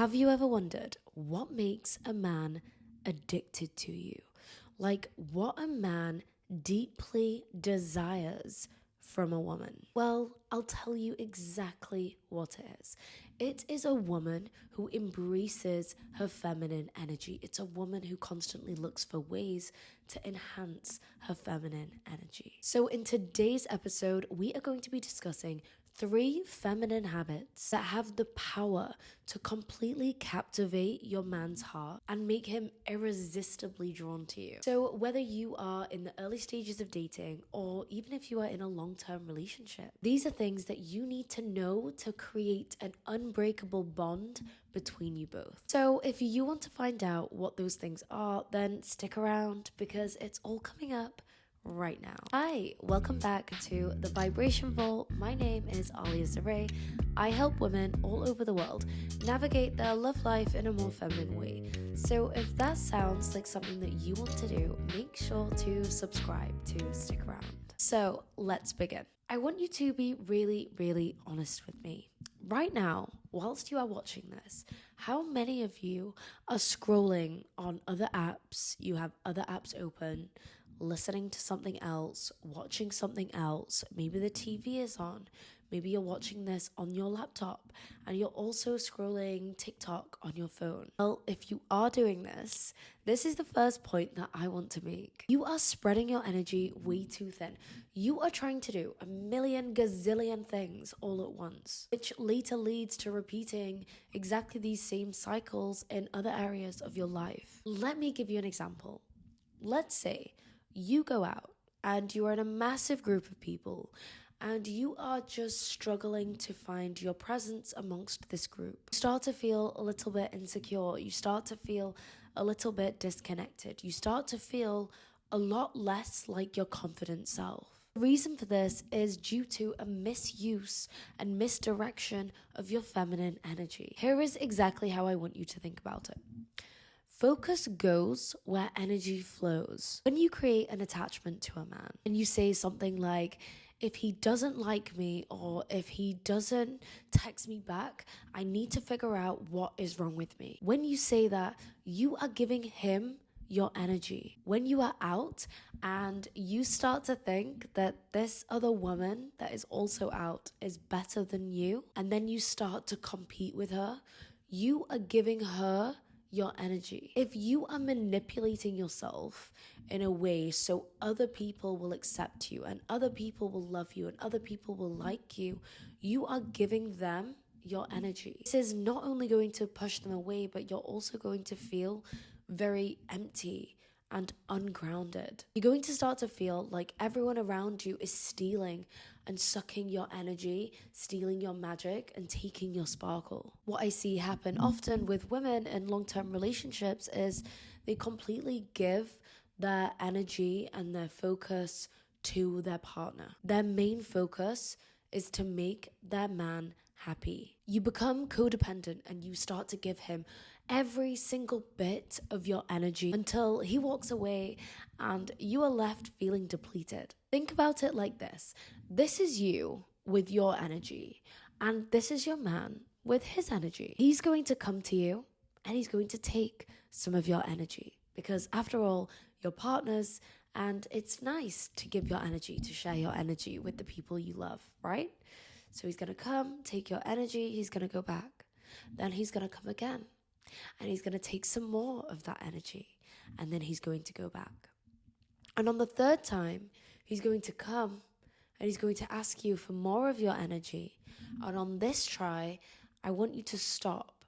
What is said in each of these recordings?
Have you ever wondered what makes a man addicted to you? Like what a man deeply desires from a woman? Well, I'll tell you exactly what it is. It is a woman who embraces her feminine energy. It's a woman who constantly looks for ways to enhance her feminine energy. So in today's episode, we are going to be discussing 3 feminine habits that have the power to completely captivate your man's heart and make him irresistibly drawn to you. So whether you are in the early stages of dating or even if you are in a long-term relationship, these are things that you need to know to create an unbreakable bond between you both. So if you want to find out what those things are, then stick around because it's all coming up right now. Hi, welcome back to the Vibration Vault. My name is Alia Zaray. I help women all over the world navigate their love life in a more feminine way. So if that sounds like something that you want to do, make sure to subscribe to stick around. So let's begin. I want you to be really honest with me. Right now, whilst you are watching this, how many of you are scrolling on other apps? You have other apps open, listening to something else, watching something else. Maybe the TV is on. Maybe you're watching this on your laptop and you're also scrolling TikTok on your phone. Well, if you are doing this, this is the first point that I want to make. You are spreading your energy way too thin. You are trying to do a million gazillion things all at once, which later leads to repeating exactly these same cycles in other areas of your life. Let me give you an example. Let's say you go out and you are in a massive group of people and you are just struggling to find your presence amongst this group. You start to feel a little bit insecure. You start to feel a little bit disconnected. You start to feel a lot less like your confident self. The reason for this is due to a misuse and misdirection of your feminine energy. Here is exactly how I want you to think about it. Focus goes where energy flows. When you create an attachment to a man and you say something like, if he doesn't like me or if he doesn't text me back, I need to figure out what is wrong with me. When you say that, you are giving him your energy. When you are out and you start to think that this other woman that is also out is better than you, and then you start to compete with her, you are giving her your energy. If you are manipulating yourself in a way so other people will accept you and other people will love you and other people will like you, you are giving them your energy. This is not only going to push them away, but you're also going to feel very empty and ungrounded. You're going to start to feel like everyone around you is stealing and sucking your energy, stealing your magic and taking your sparkle. What I see happen often with women in long-term relationships is they completely give their energy and their focus to their partner. Their main focus is to make their man happy. You become codependent and you start to give him every single bit of your energy until he walks away and you are left feeling depleted. Think about it like this. This is you with your energy and this is your man with his energy. He's going to come to you and he's going to take some of your energy because after all, you're partners and it's nice to give your energy, to share your energy with the people you love, right? So he's going to come, take your energy, he's going to go back. Then he's going to come again. And he's going to take some more of that energy. And then he's going to go back. And on the third time, he's going to come and he's going to ask you for more of your energy. And on this try, I want you to stop.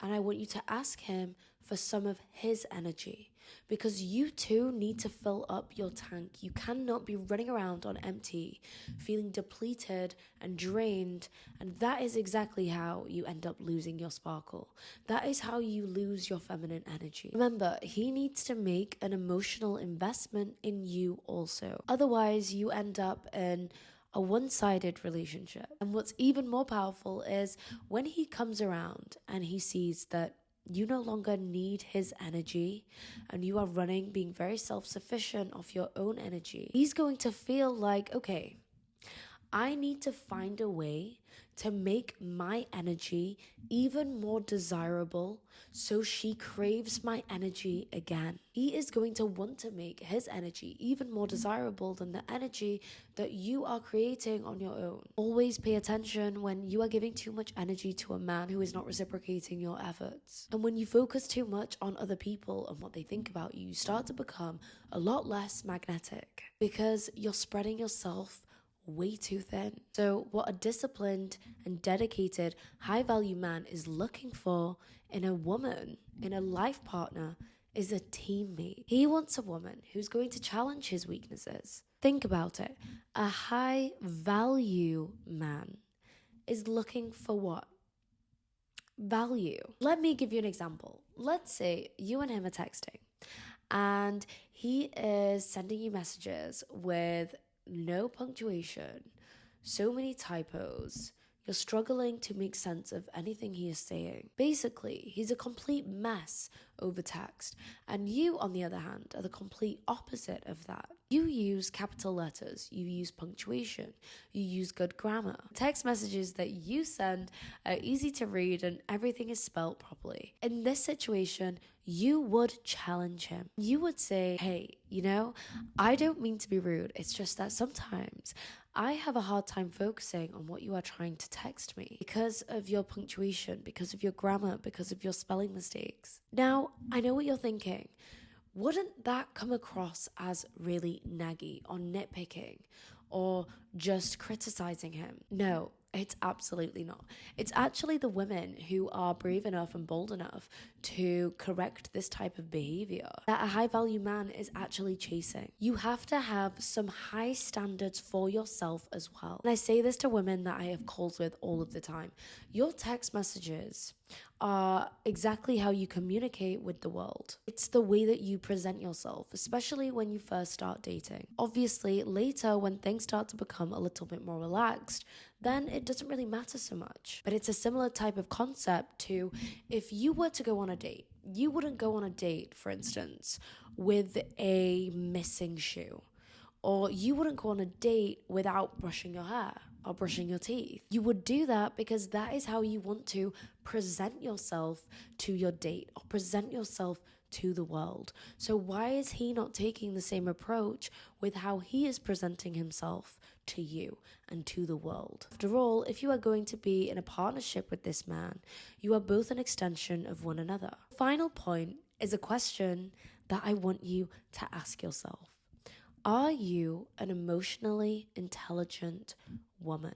And I want you to ask him for some of his energy. Because you too need to fill up your tank. You cannot be running around on empty, feeling depleted and drained. And that is exactly how you end up losing your sparkle. That is how you lose your feminine energy. Remember, he needs to make an emotional investment in you also. Otherwise, you end up in a one-sided relationship. And what's even more powerful is when he comes around and he sees that you no longer need his energy and you are running, being very self-sufficient of your own energy, he's going to feel like, okay, I need to find a way to make my energy even more desirable so she craves my energy again. He is going to want to make his energy even more desirable than the energy that you are creating on your own. Always pay attention when you are giving too much energy to a man who is not reciprocating your efforts. And when you focus too much on other people and what they think about you, you start to become a lot less magnetic because you're spreading yourself way too thin. So what a disciplined and dedicated high value man is looking for in a woman, in a life partner, is a teammate. He wants a woman who's going to challenge his weaknesses. Think about it. A high value man is looking for what? Value. Let me give you an example. Let's say you and him are texting and he is sending you messages with no punctuation, so many typos. You're struggling to make sense of anything he is saying. Basically, he's a complete mess over text. And you, on the other hand, are the complete opposite of that. You use capital letters, you use punctuation, you use good grammar. Text messages that you send are easy to read and everything is spelled properly. In this situation, you would challenge him. You would say, hey, I don't mean to be rude. It's just that sometimes I have a hard time focusing on what you are trying to text me because of your punctuation, because of your grammar, because of your spelling mistakes. Now, I know what you're thinking. Wouldn't that come across as really naggy or nitpicking or just criticizing him? No, it's absolutely not. It's actually the women who are brave enough and bold enough to correct this type of behavior that a high value man is actually chasing. You have to have some high standards for yourself as well. And I say this to women that I have calls with all of the time. Your text messages are exactly how you communicate with the world. It's the way that you present yourself, especially when you first start dating. Obviously, later when things start to become a little bit more relaxed, then it doesn't really matter so much. But it's a similar type of concept to if you were to go on a date. You wouldn't go on a date, for instance, with a missing shoe. Or you wouldn't go on a date without brushing your hair or brushing your teeth. You would do that because that is how you want to present yourself to your date or present yourself to the world. So why is he not taking the same approach with how he is presenting himself to you and to the world? After all, if you are going to be in a partnership with this man, you are both an extension of one another. Final point is a question that I want you to ask yourself. Are you an emotionally intelligent woman?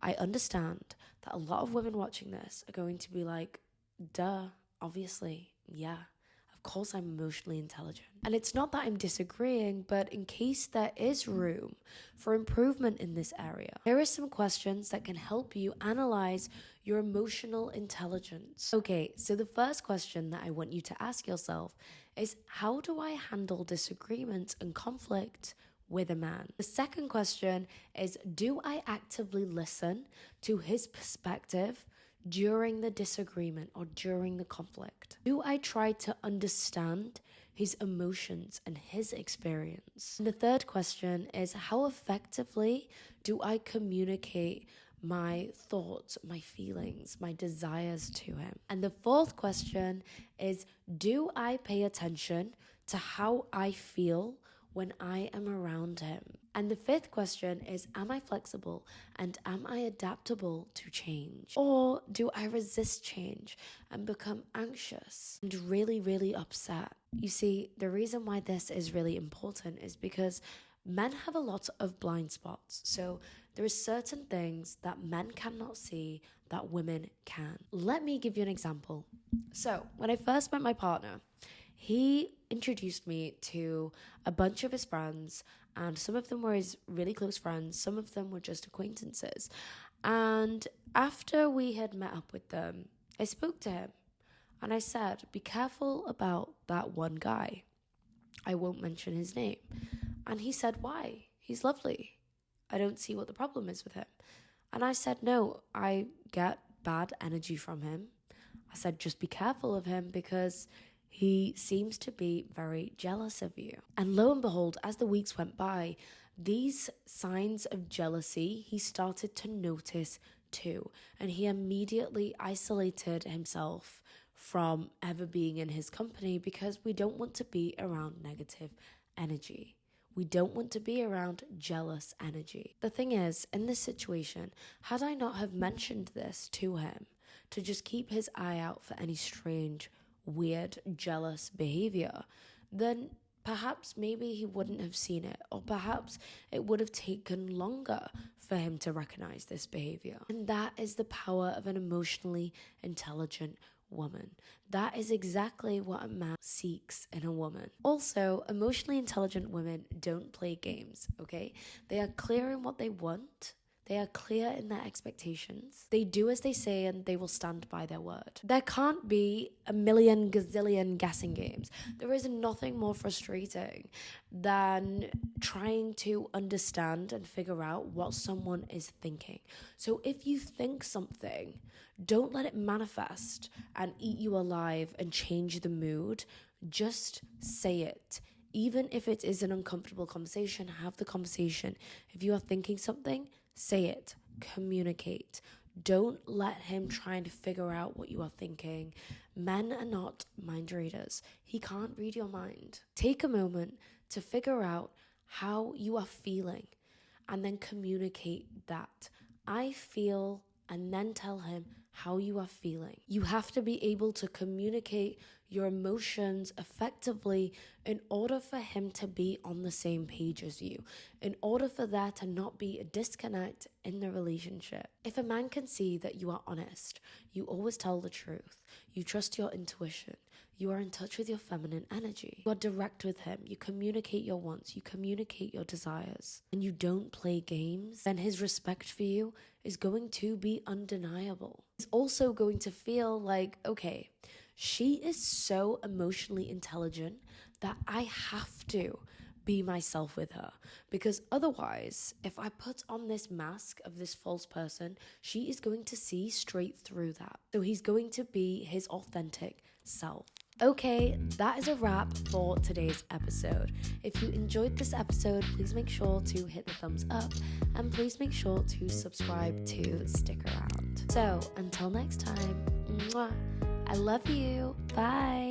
I understand that a lot of women watching this are going to be like, duh, obviously, yeah. Of course I'm emotionally intelligent. And it's not that I'm disagreeing, but in case there is room for improvement in this area, there are some questions that can help you analyze your emotional intelligence. Okay, so the first question that I want you to ask yourself is, how do I handle disagreements and conflict with a man? The second question is, do I actively listen to his perspective during the disagreement or during the conflict? Do I try to understand his emotions and his experience? And the third question is, how effectively do I communicate my thoughts, my feelings, my desires to him? And the fourth question is, do I pay attention to how I feel when I am around him? And the fifth question is, am I flexible and am I adaptable to change? Or do I resist change and become anxious and really, really upset? You see, the reason why this is really important is because men have a lot of blind spots. So there are certain things that men cannot see that women can. Let me give you an example. So when I first met my partner, he introduced me to a bunch of his friends, and some of them were his really close friends, some of them were just acquaintances. And after we had met up with them, I spoke to him and I said, be careful about that one guy. I won't mention his name. And he said, why? He's lovely. I don't see what the problem is with him. And I said, no, I get bad energy from him. I said, just be careful of him because he seems to be very jealous of you. And lo and behold, as the weeks went by, these signs of jealousy he started to notice too. And he immediately isolated himself from ever being in his company because we don't want to be around negative energy. We don't want to be around jealous energy. The thing is, in this situation, had I not have mentioned this to him, to just keep his eye out for any strange, weird, jealous behavior, then perhaps maybe he wouldn't have seen it, or perhaps it would have taken longer for him to recognize this behavior. And that is the power of an emotionally intelligent woman. That is exactly what a man seeks in a woman. Also, emotionally intelligent women don't play games, okay? They are clear in what they want. They are clear in their expectations. They do as they say and they will stand by their word. There can't be a million gazillion guessing games. There is nothing more frustrating than trying to understand and figure out what someone is thinking. So if you think something, don't let it manifest and eat you alive and change the mood. Just say it. Even if it is an uncomfortable conversation, have the conversation. If you are thinking something, say it. Communicate. Don't let him try to figure out what you are thinking. Men are not mind readers. He can't read your mind. Take a moment to figure out how you are feeling and then communicate that. I feel, and then tell him how you are feeling. You have to be able to communicate your emotions effectively in order for him to be on the same page as you, in order for there to not be a disconnect in the relationship. If a man can see that you are honest, you always tell the truth, you trust your intuition, you are in touch with your feminine energy, you are direct with him, you communicate your wants, you communicate your desires, and you don't play games, then his respect for you is going to be undeniable. He's also going to feel like, okay, she is so emotionally intelligent that I have to be myself with her, because otherwise, if I put on this mask of this false person, she is going to see straight through that. So he's going to be his authentic self. Okay, that is a wrap for today's episode. If you enjoyed this episode, please make sure to hit the thumbs up and please make sure to subscribe to stick around. So until next time, mwah, I love you. Bye.